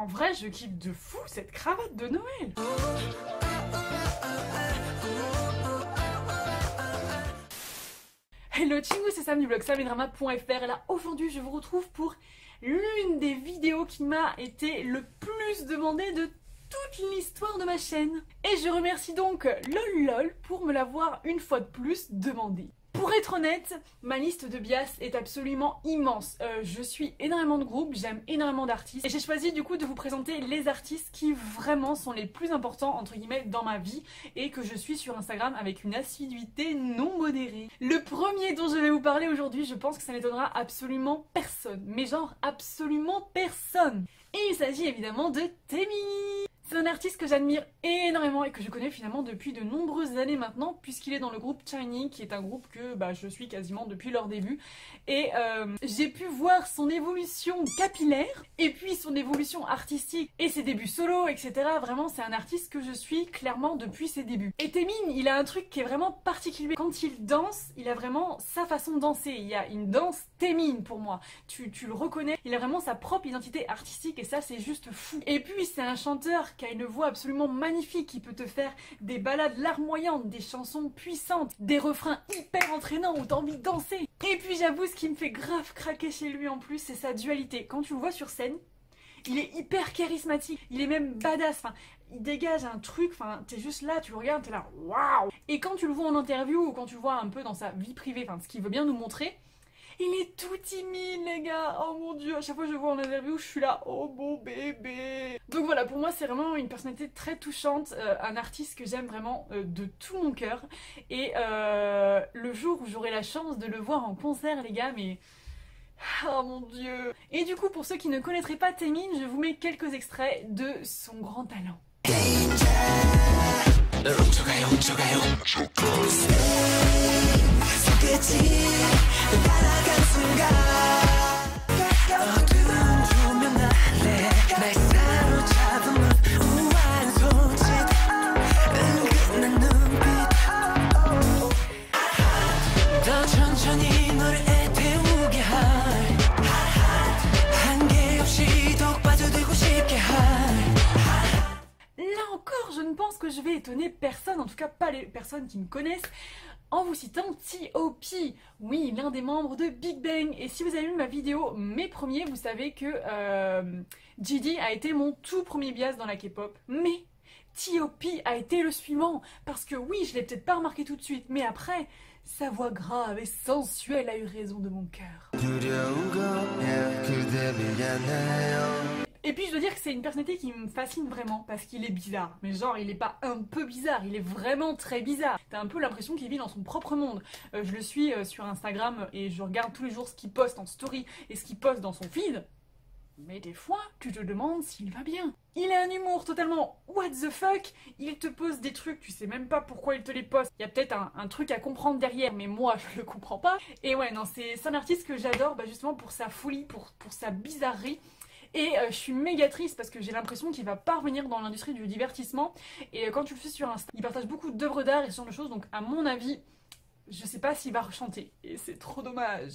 En vrai, je kiffe de fou cette cravate de Noël. Hello Chingu, c'est Sam du blog samiedrama.fr et là aujourd'hui je vous retrouve pour l'une des vidéos qui m'a été le plus demandée de toute l'histoire de ma chaîne. Et je remercie donc LOLLOL pour me l'avoir une fois de plus demandé. Pour être honnête, ma liste de bias est absolument immense. Je suis énormément de groupes, j'aime énormément d'artistes et j'ai choisi du coup de vous présenter les artistes qui vraiment sont les plus importants entre guillemets dans ma vie et que je suis sur Instagram avec une assiduité non modérée. Le premier dont je vais vous parler aujourd'hui, je pense que ça n'étonnera absolument personne, mais genre absolument personne. Et il s'agit évidemment de Taemin. C'est un artiste que j'admire énormément et que je connais finalement depuis de nombreuses années maintenant puisqu'il est dans le groupe SHINee qui est un groupe que je suis quasiment depuis leur début et j'ai pu voir son évolution capillaire et puis son évolution artistique et ses débuts solo etc. Vraiment c'est un artiste que je suis clairement depuis ses débuts. Et Taemin il a un truc qui est vraiment particulier. Quand il danse, il a vraiment sa façon de danser. Il y a une danse Taemin pour moi. Tu le reconnais, il a vraiment sa propre identité artistique et ça c'est juste fou. Et puis c'est un chanteur qui a une voix absolument magnifique, qui peut te faire des ballades larmoyantes, des chansons puissantes, des refrains hyper entraînants où t'as envie de danser. Et puis j'avoue ce qui me fait grave craquer chez lui en plus, c'est sa dualité. Quand tu le vois sur scène, il est hyper charismatique, il est même badass, enfin, il dégage un truc, enfin, t'es juste là, tu le regardes, t'es là, waouh. Et quand tu le vois en interview ou quand tu le vois un peu dans sa vie privée, enfin, ce qu'il veut bien nous montrer, il est tout timide les gars, oh mon dieu, à chaque fois que je le vois en interview je suis là, oh mon bébé. Donc voilà, pour moi c'est vraiment une personnalité très touchante, un artiste que j'aime vraiment de tout mon cœur. Et le jour où j'aurai la chance de le voir en concert les gars, mais... oh mon dieu. Et du coup pour ceux qui ne connaîtraient pas Taemin, je vous mets quelques extraits de son grand talent. Là encore, je ne pense que je vais étonner personne, en tout cas pas les personnes qui me connaissent, en vous citant T.O.P. Oui, l'un des membres de Big Bang. Et si vous avez vu ma vidéo Mes Premiers, vous savez que GD a été mon tout premier bias dans la K-pop. Mais T.O.P. a été le suivant. Parce que oui, je l'ai peut-être pas remarqué tout de suite, mais après, sa voix grave et sensuelle a eu raison de mon cœur. Et puis je dois dire que c'est une personnalité qui me fascine vraiment parce qu'il est bizarre. Mais genre il est pas un peu bizarre, il est vraiment très bizarre. T'as un peu l'impression qu'il vit dans son propre monde. Je le suis sur Instagram et je regarde tous les jours ce qu'il poste en story et ce qu'il poste dans son feed. Mais des fois, tu te demandes s'il va bien. Il a un humour totalement what the fuck. Il te pose des trucs, tu sais même pas pourquoi il te les poste. Il y a peut-être un truc à comprendre derrière, mais moi je le comprends pas. Et ouais, non, c'est un artiste que j'adore justement pour sa folie, pour sa bizarrerie. Et je suis méga triste parce que j'ai l'impression qu'il va pas revenir dans l'industrie du divertissement. Et quand tu le suis sur Insta, il partage beaucoup d'œuvres d'art et ce genre de choses. Donc à mon avis, je sais pas s'il va rechanter. Et c'est trop dommage.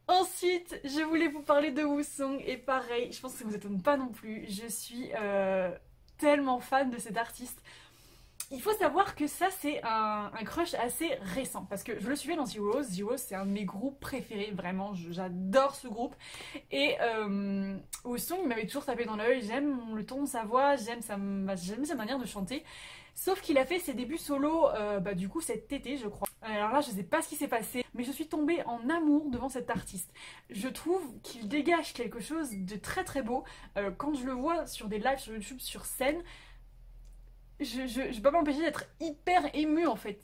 Ensuite, je voulais vous parler de Woo-Sung et pareil, je pense que ça vous étonne pas non plus, je suis tellement fan de cet artiste. Il faut savoir que ça c'est un crush assez récent parce que je le suivais dans Zeros. Zeros c'est un de mes groupes préférés, vraiment j'adore ce groupe. Et Woo-Sung il m'avait toujours tapé dans l'œil, j'aime le ton de sa voix, j'aime sa manière de chanter. Sauf qu'il a fait ses débuts solo du coup cet été je crois. Alors là je sais pas ce qui s'est passé mais je suis tombée en amour devant cet artiste. Je trouve qu'il dégage quelque chose de très très beau. Quand je le vois sur des lives sur YouTube sur scène, je peux pas m'empêcher d'être hyper émue en fait.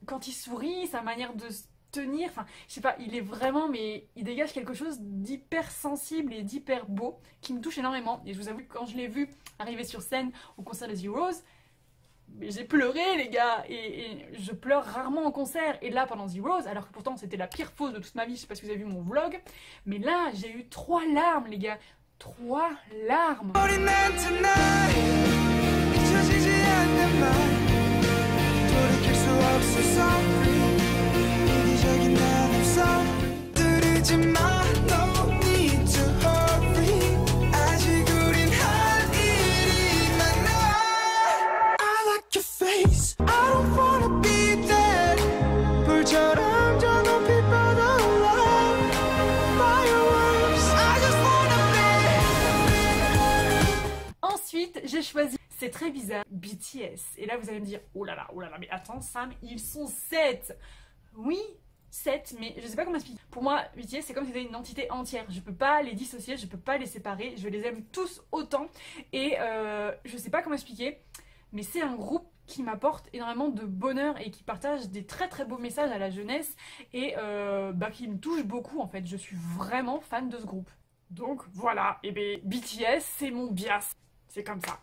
Quand il sourit, sa manière de tenir, enfin je sais pas, il est vraiment, mais il dégage quelque chose d'hyper sensible et d'hyper beau qui me touche énormément. Et je vous avoue que quand je l'ai vu arriver sur scène au concert des Zeros, j'ai pleuré les gars, et je pleure rarement en concert, et là pendant Zeros, alors que pourtant c'était la pire pause de toute ma vie, je sais pas si vous avez vu mon vlog, mais là j'ai eu 3 larmes les gars, 3 larmes. Ensuite, j'ai choisi, c'est très bizarre, BTS. Et là, vous allez me dire, oh là là, mais attends, Sam, ils sont 7. Oui, 7, mais je sais pas comment expliquer. Pour moi, BTS, c'est comme si c'était une entité entière. Je peux pas les dissocier, je peux pas les séparer. Je les aime tous autant. Et je sais pas comment expliquer, mais c'est un groupe qui m'apporte énormément de bonheur et qui partage des très très beaux messages à la jeunesse et qui me touche beaucoup en fait. Je suis vraiment fan de ce groupe. Donc voilà, et bien BTS, c'est mon bias. C'est comme ça.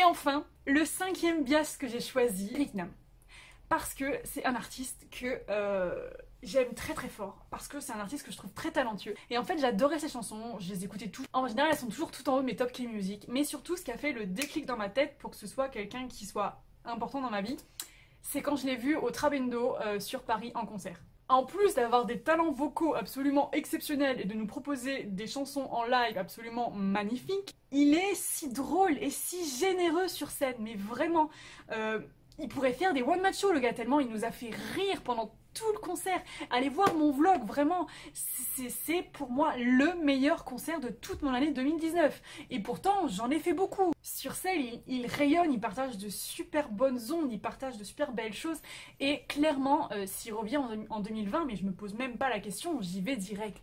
Enfin, le 5e bias que j'ai choisi, Eric Nam. Parce que c'est un artiste que j'aime très très fort. Parce que c'est un artiste que je trouve très talentueux. Et en fait, j'adorais ses chansons, je les écoutais toutes. En général, elles sont toujours tout en haut de mes top K-music. Mais surtout, ce qui a fait le déclic dans ma tête pour que ce soit quelqu'un qui soit important dans ma vie, c'est quand je l'ai vu au Trabendo sur Paris en concert. En plus d'avoir des talents vocaux absolument exceptionnels et de nous proposer des chansons en live absolument magnifiques, il est si drôle et si généreux sur scène, mais vraiment, il pourrait faire des one-man shows le gars, tellement il nous a fait rire pendant tout le concert. Allez voir mon vlog, vraiment, c'est pour moi le meilleur concert de toute mon année 2019. Et pourtant, j'en ai fait beaucoup. Sur scène, il rayonne, il partage de super bonnes ondes, il partage de super belles choses. Et clairement, s'il revient en 2020, mais je me pose même pas la question, j'y vais direct.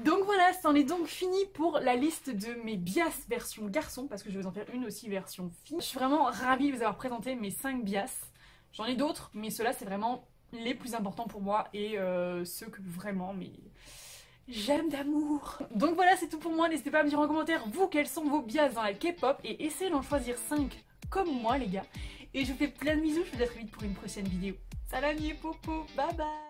Donc voilà, c'en est donc fini pour la liste de mes bias version garçon, parce que je vais vous en faire une aussi version fille. Je suis vraiment ravie de vous avoir présenté mes 5 bias. J'en ai d'autres, mais ceux-là c'est vraiment les plus importants pour moi et ceux que vraiment j'aime d'amour. Donc voilà, c'est tout pour moi. N'hésitez pas à me dire en commentaire, vous, quels sont vos bias dans la K-pop, et essayez d'en choisir 5 comme moi les gars. Et je vous fais plein de bisous, je vous dis à très vite pour une prochaine vidéo. Salam et popo, bye bye.